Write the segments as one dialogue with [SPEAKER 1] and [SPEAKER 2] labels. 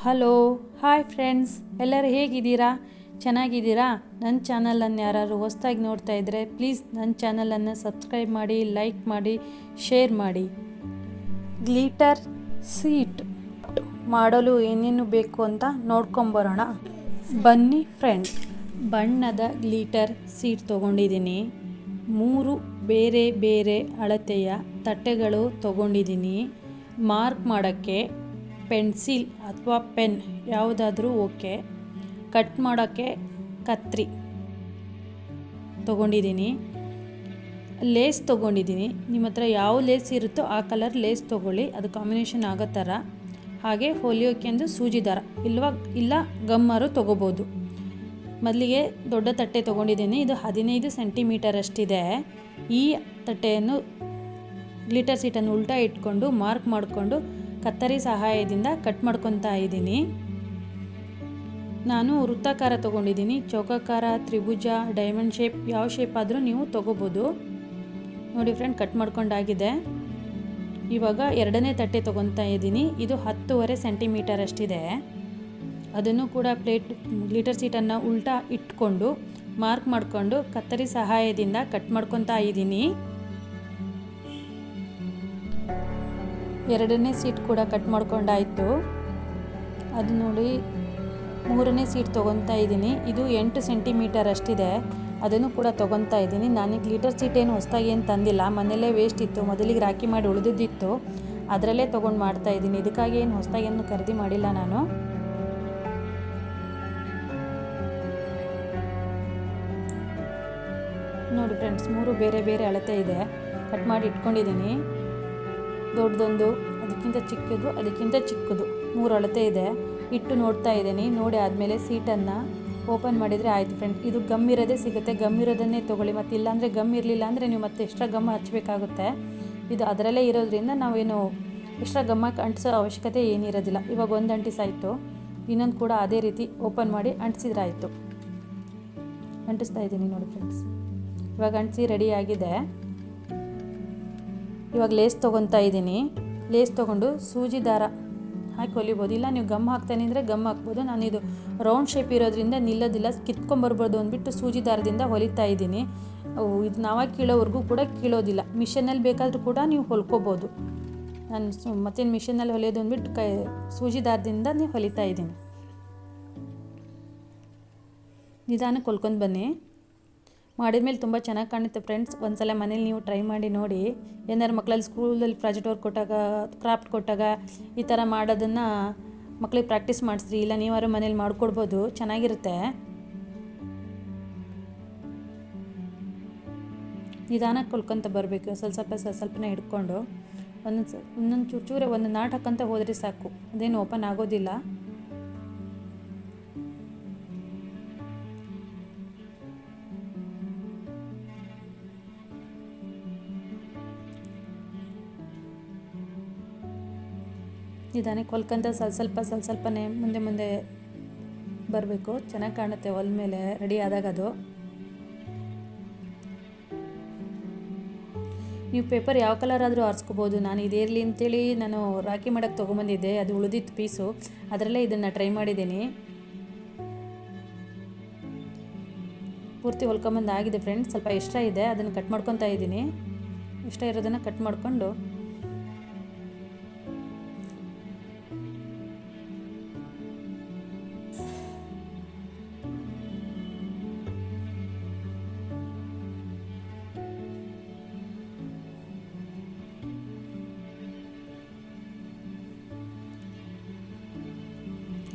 [SPEAKER 1] Hello hi friends, ಎಲ್ಲರೂ ಹೇಗಿದ್ದೀರಾ? ಚೆನ್ನಾಗಿದ್ದೀರಾ? ನನ್ನ ಚಾನಲನ್ನು ಯಾರು ಹೊಸ್ದಾಗಿ ನೋಡ್ತಾ ಇದ್ದರೆ ಪ್ಲೀಸ್ ನನ್ನ ಚಾನಲನ್ನು ಸಬ್ಸ್ಕ್ರೈಬ್ ಮಾಡಿ, ಲೈಕ್ ಮಾಡಿ, ಶೇರ್ ಮಾಡಿ. ಗ್ಲಿಟರ್ ಸೀಟ್ ಮಾಡಲು ಏನೇನು ಬೇಕು ಅಂತ ನೋಡ್ಕೊಂಬರೋಣ ಬನ್ನಿ ಫ್ರೆಂಡ್ಸ್. ಬಣ್ಣದ ಗ್ಲಿಟರ್ ಸೀಟ್ ತೊಗೊಂಡಿದ್ದೀನಿ. 3 ಬೇರೆ ಬೇರೆ ಅಳತೆಯ ತಟ್ಟೆಗಳು ತೊಗೊಂಡಿದ್ದೀನಿ. ಮಾರ್ಕ್ ಮಾಡೋಕ್ಕೆ ಪೆನ್ಸಿಲ್ ಅಥವಾ ಪೆನ್ ಯಾವುದಾದ್ರೂ ಓಕೆ. ಕಟ್ ಮಾಡೋಕ್ಕೆ ಕತ್ರಿ ತೊಗೊಂಡಿದ್ದೀನಿ. ಲೇಸ್ ತೊಗೊಂಡಿದ್ದೀನಿ. ನಿಮ್ಮ ಹತ್ರ ಯಾವ ಲೇಸ್ ಇರುತ್ತೋ ಆ ಕಲರ್ ಲೇಸ್ ತೊಗೊಳ್ಳಿ, ಅದು ಕಾಂಬಿನೇಷನ್ ಆಗೋ ಥರ. ಹಾಗೆ ಹೊಲಿಯೋಕ್ಕೆ ಒಂದು ಸೂಜಿ ದಾರ ಇಲ್ಲ ಗಮ್ಮರು ತೊಗೋಬೋದು. ಮೊದಲಿಗೆ ದೊಡ್ಡ ತಟ್ಟೆ ತೊಗೊಂಡಿದ್ದೀನಿ. ಇದು 15 ಸೆಂಟಿಮೀಟರ್ ಅಷ್ಟಿದೆ. ಈ ತಟ್ಟೆಯನ್ನು ಗ್ಲಿಟರ್ ಸೀಟನ್ನು ಉಲ್ಟಾ ಇಟ್ಕೊಂಡು ಮಾರ್ಕ್ ಮಾಡಿಕೊಂಡು ಕತ್ತರಿ ಸಹಾಯದಿಂದ ಕಟ್ ಮಾಡ್ಕೊತಾ ಇದ್ದೀನಿ. ನಾನು ವೃತ್ತಾಕಾರ ತೊಗೊಂಡಿದ್ದೀನಿ. ಚೌಕಾಕಾರ, ತ್ರಿಭುಜ, ಡೈಮಂಡ್ ಶೇಪ್, ಯಾವ ಶೇಪ್ ಆದರೂ ನೀವು ತೊಗೋಬೋದು. ನೋಡಿ ಫ್ರೆಂಡ್, ಕಟ್ ಮಾಡ್ಕೊಂಡಾಗಿದೆ. ಇವಾಗ ಎರಡನೇ ತಟ್ಟೆ ತೊಗೊತಾ ಇದ್ದೀನಿ. ಇದು 10.5 ಸೆಂಟಿಮೀಟರ್ ಅಷ್ಟಿದೆ. ಅದನ್ನು ಕೂಡ ಗ್ಲಿಟರ್ ಸೀಟನ್ನು ಉಲ್ಟಾ ಇಟ್ಕೊಂಡು ಮಾರ್ಕ್ ಮಾಡಿಕೊಂಡು ಕತ್ತರಿ ಸಹಾಯದಿಂದ ಕಟ್ ಮಾಡ್ಕೊತಾ ಇದ್ದೀನಿ. ಎರಡನೇ ಸೀಟ್ ಕೂಡ ಕಟ್ ಮಾಡ್ಕೊಂಡಾಯಿತು. ಅದು ನೋಡಿ, ಮೂರನೇ ಸೀಟ್ ತೊಗೊತಾ ಇದ್ದೀನಿ. ಇದು 8 ಸೆಂಟಿಮೀಟರ್ ಅಷ್ಟಿದೆ. ಅದನ್ನು ಕೂಡ ತೊಗೊತಾ ಇದ್ದೀನಿ. ನಾನು ಗ್ಲಿಟರ್ ಸೀಟ್ ಏನು ಹೊಸದಾಗಿ ಏನು ತಂದಿಲ್ಲ, ಮನೆಯಲ್ಲೇ ವೇಸ್ಟ್ ಇತ್ತು, ಮೊದಲಿಗೆ ರಾಕಿ ಮಾಡಿ ಉಳಿದಿದ್ದಿತ್ತು, ಅದರಲ್ಲೇ ತೊಗೊಂಡು ಮಾಡ್ತಾಯಿದ್ದೀನಿ. ಇದಕ್ಕಾಗಿ ಏನು ಹೊಸದಾಗಿ ಏನು ಖರೀದಿ ಮಾಡಿಲ್ಲ ನಾನು. ನೋಡಿ ಫ್ರೆಂಡ್ಸ್, 3 ಬೇರೆ ಬೇರೆ ಅಳತೆ ಇದೆ. ಕಟ್ ಮಾಡಿ ಇಟ್ಕೊಂಡಿದ್ದೀನಿ. ದೊಡ್ಡದೊಂದು, ಅದಕ್ಕಿಂತ ಚಿಕ್ಕದು 3 ಅಳತೆ ಇದೆ. ಇಟ್ಟು ನೋಡ್ತಾ ಇದ್ದೀನಿ. ನೋಡಿ ಆದಮೇಲೆ ಸೀಟನ್ನು ಓಪನ್ ಮಾಡಿದರೆ ಆಯಿತು ಫ್ರೆಂಡ್. ಇದು ಗಮ್ ಇರೋದೇ ಸಿಗುತ್ತೆ, ಗಮ್ ಇರೋದನ್ನೇ ತೊಗೊಳ್ಳಿ. ಮತ್ತು ಇಲ್ಲಾಂದರೆ ಗಮ್ ಇರಲಿಲ್ಲ ಅಂದರೆ ನೀವು ಮತ್ತೆ ಎಕ್ಸ್ಟ್ರಾ ಗಮ್ ಹಚ್ಚಬೇಕಾಗುತ್ತೆ. ಇದು ಅದರಲ್ಲೇ ಇರೋದ್ರಿಂದ ನಾವೇನು ಎಕ್ಸ್ಟ್ರಾ ಗಮ್ಮಕ್ಕೆ ಅಂಟಿಸೋ ಅವಶ್ಯಕತೆ ಏನಿರೋದಿಲ್ಲ. ಇವಾಗ ಒಂದು ಅಂಟಿಸಾಯಿತು, ಇನ್ನೊಂದು ಕೂಡ ಅದೇ ರೀತಿ ಓಪನ್ ಮಾಡಿ ಅಂಟಿಸಿದ್ರೆ ಆಯಿತು. ಅಂಟಿಸ್ತಾ ಇದ್ದೀನಿ ನೋಡಿ ಫ್ರೆಂಡ್ಸ್. ಇವಾಗ ಅಂಟಿಸಿ ರೆಡಿಯಾಗಿದೆ. ಇವಾಗ ಲೇಸ್ ತೊಗೊತಾ ಇದ್ದೀನಿ. ಲೇಸ್ ತೊಗೊಂಡು ಸೂಜಿ ದಾರ ಹಾಕಿ ಹೊಲಿಬೋದು. ಇಲ್ಲ ನೀವು ಗಮ್ ಹಾಕ್ತಾನೆ ಅಂದರೆ ಗಮ್ ಹಾಕ್ಬೋದು. ನಾನು ಇದು ರೌಂಡ್ ಶೇಪ್ ಇರೋದ್ರಿಂದ ನಿಲ್ಲೋದಿಲ್ಲ, ಕಿತ್ಕೊಂಬರ್ಬೋದು ಅಂದ್ಬಿಟ್ಟು ಸೂಜಿ ದಾರದಿಂದ ಹೊಲಿತಾ ಇದ್ದೀನಿ. ಇದು ನಾವಾಗಿ ಕೀಳೋವರೆಗೂ ಕೂಡ ಕೀಳೋದಿಲ್ಲ. ಮಿಷನಲ್ಲಿ ಬೇಕಾದರೂ ಕೂಡ ನೀವು ಹೊಲ್ಕೋಬೋದು. ನಾನು ಮತ್ತೇನು ಮಿಷನಲ್ಲಿ ಹೊಲಿಯೋದು ಅಂದ್ಬಿಟ್ಟು ಸೂಜಿ ದಾರದಿಂದ ನೀವು ಹೊಲಿತಾ ಇದ್ದೀನಿ. ನಿಧಾನಕ್ಕೆ ಹೊಲ್ಕೊಂಡು ಬನ್ನಿ. ಮಾಡಿದ್ಮೇಲೆ ತುಂಬ ಚೆನ್ನಾಗಿ ಕಾಣುತ್ತೆ ಫ್ರೆಂಡ್ಸ್. ಒಂದ್ಸಲ ಮನೇಲಿ ನೀವು ಟ್ರೈ ಮಾಡಿ ನೋಡಿ. ಏನಾದ್ರು ಮಕ್ಕಳಲ್ಲಿ ಸ್ಕೂಲಲ್ಲಿ ಪ್ರಾಜೆಕ್ಟ್ ವರ್ಕ್ ಕೊಟ್ಟಾಗ, ಕ್ರಾಫ್ಟ್ ಕೊಟ್ಟಾಗ ಈ ಥರ ಮಾಡೋದನ್ನು ಮಕ್ಕಳಿಗೆ ಪ್ರಾಕ್ಟೀಸ್ ಮಾಡಿಸ್ರಿ. ಇಲ್ಲ ನೀವಾರು ಮನೇಲಿ ಮಾಡಿಕೊಡ್ಬೋದು, ಚೆನ್ನಾಗಿರುತ್ತೆ. ನಿಧಾನಕ್ಕೆ ಹೊಲ್ಕೊಂತ ಬರಬೇಕು. ಸ್ವಲ್ಪನೇ ಹಿಡ್ಕೊಂಡು ಒಂದೊಂದು ಚೂರೇ ಒಂದು ನಾಟ್ ಹಾಕಂತ ಹೋದರೆ ಸಾಕು, ಅದೇನು ಓಪನ್ ಆಗೋದಿಲ್ಲ. ನಿಧಾನಕ್ಕೆ ಹೊಲ್ಕಂತ ಸ್ವಲ್ಪನೇ ಮುಂದೆ ಬರಬೇಕು. ಚೆನ್ನಾಗಿ ಕಾಣುತ್ತೆ ಹೊಲ ಮೇಲೆ ರೆಡಿ ಆದಾಗ. ಅದು ನೀವು ಪೇಪರ್ ಯಾವ ಕಲರ್ ಆದರೂ ಆರಿಸ್ಕೋಬೋದು. ನಾನು ಇದೇ ಇರಲಿ ಅಂತೇಳಿ ನಾನು ರಾಖಿ ಮಾಡೋಕ್ಕೆ ತೊಗೊಂಬಂದಿದ್ದೆ, ಅದು ಉಳಿದಿತ್ತು ಪೀಸು, ಅದರಲ್ಲೇ ಇದನ್ನು ಟ್ರೈ ಮಾಡಿದ್ದೀನಿ. ಪೂರ್ತಿ ಹೊಲ್ಕೊಂಬಂದು ಆಗಿದೆ ಫ್ರೆಂಡ್ಸ್. ಸ್ವಲ್ಪ ಎಕ್ಸ್ಟ್ರಾ ಇದೆ, ಅದನ್ನು ಕಟ್ ಮಾಡ್ಕೊತಾ ಇದ್ದೀನಿ. ಎಕ್ಸ್ಟ್ರಾ ಇರೋದನ್ನು ಕಟ್ ಮಾಡಿಕೊಂಡು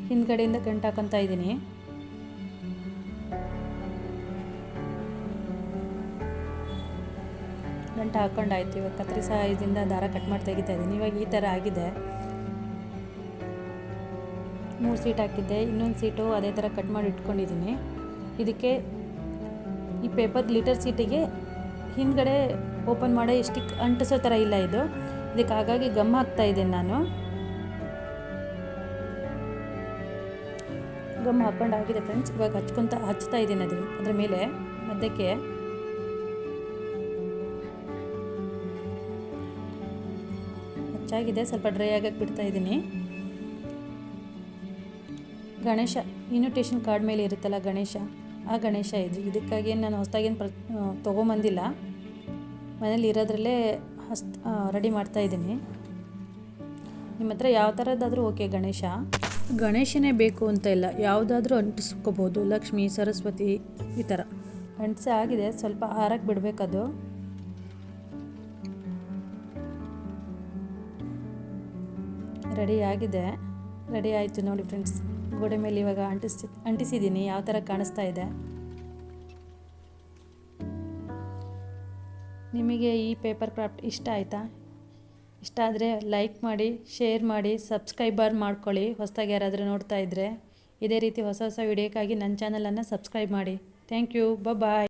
[SPEAKER 1] ಹಿಂದ್ಗಡೆಯಿಂದ ಗಂಟು ಹಾಕೊತಾ ಇದ್ದೀನಿ. ಗಂಟು ಹಾಕ್ಕೊಂಡಾಯ್ತು. ಇವಾಗ ಕತ್ತರಿ ಸಹಾಯದಿಂದ ದಾರ ಕಟ್ ಮಾಡಿ ತೆಗಿತಾ ಇದ್ದೀನಿ. ಇವಾಗ ಈ ಥರ ಆಗಿದೆ. 3 ಸೀಟ್ ಹಾಕಿದ್ದೆ, ಇನ್ನೊಂದು ಸೀಟು ಅದೇ ಥರ ಕಟ್ ಮಾಡಿ ಇಟ್ಕೊಂಡಿದ್ದೀನಿ. ಇದಕ್ಕೆ ಈ ಪೇಪರ್ ಗ್ಲಿಟರ್ ಸೀಟಿಗೆ ಹಿಂದ್ಗಡೆ ಓಪನ್ ಮಾಡೋ ಸ್ಟಿಕ್ ಅಂಟಿಸೋ ಥರ ಇಲ್ಲ ಇದು. ಇದಕ್ಕೆ ಹಾಗಾಗಿ ಗಮ್ ಹಾಕ್ತಾ ಇದ್ದೇನೆ ನಾನು. ಗಮ್ ಹಾಕ್ಕೊಂಡಾಗಿದೆ ಫ್ರೆಂಡ್ಸ್. ಇವಾಗ ಹಚ್ತಾ ಇದ್ದೀನಿ ಅದ್ರ ಮೇಲೆ ಮಧ್ಯಕ್ಕೆ. ಹಚ್ಚಾಗಿದೆ, ಸ್ವಲ್ಪ ಡ್ರೈ ಆಗಕ್ಕೆ ಬಿಡ್ತಾ ಇದ್ದೀನಿ. ಗಣೇಶ ಇನ್ವಿಟೇಷನ್ ಕಾರ್ಡ್ ಮೇಲೆ ಇರುತ್ತಲ್ಲ ಗಣೇಶ, ಆ ಗಣೇಶ ಇದು. ಇದಕ್ಕಾಗಿ ನಾನು ಹೊಸದಾಗೇನು ತೊಗೊಂಬಂದಿಲ್ಲ, ಮನೇಲಿ ಇರೋದ್ರಲ್ಲೇ ರೆಡಿ ಮಾಡ್ತಾಯಿದ್ದೀನಿ. ನಿಮ್ಮ ಹತ್ರ ಯಾವ ಥರದ್ದಾದರೂ ಓಕೆ. ಗಣೇಶನೇ ಬೇಕು ಅಂತ ಇಲ್ಲ, ಯಾವುದಾದ್ರೂ ಅಂಟಿಸ್ಕೋಬೋದು. ಲಕ್ಷ್ಮಿ, ಸರಸ್ವತಿ ಈ ಥರ ಅಂಟಿಸಿ ಆಗಿದೆ. ಸ್ವಲ್ಪ ಆರಕ್ಕೆ ಬಿಡಬೇಕದು. ರೆಡಿ ಆಗಿದೆ. ರೆಡಿ ಆಯಿತು ನೋಡಿ ಫ್ರೆಂಡ್ಸ್. ಗೋಡೆ ಮೇಲೆ ಇವಾಗ ಅಂಟಿಸಿದ್ದೀನಿ. ಯಾವ ಥರ ಕಾಣಿಸ್ತಾ ಇದೆ. ನಿಮಗೆ ಈ ಪೇಪರ್ ಕ್ರಾಫ್ಟ್ ಇಷ್ಟ ಆಯಿತಾ? ಇಷ್ಟ ಆದರೆ ಲೈಕ್ ಮಾಡಿ, ಶೇರ್ ಮಾಡಿ, ಸಬ್ಸ್ಕ್ರೈಬರ್ ಮಾಡ್ಕೊಳ್ಳಿ. ಹೊಸದಾಗಿ ಯಾರಾದರೂ ನೋಡ್ತಾ ಇದ್ದರೆ ಇದೇ ರೀತಿ ಹೊಸ ಹೊಸ ವಿಡಿಯೋಕ್ಕಾಗಿ ನನ್ನ ಚಾನಲನ್ನು ಸಬ್ಸ್ಕ್ರೈಬ್ ಮಾಡಿ. Thank you. ಬಾಯ್.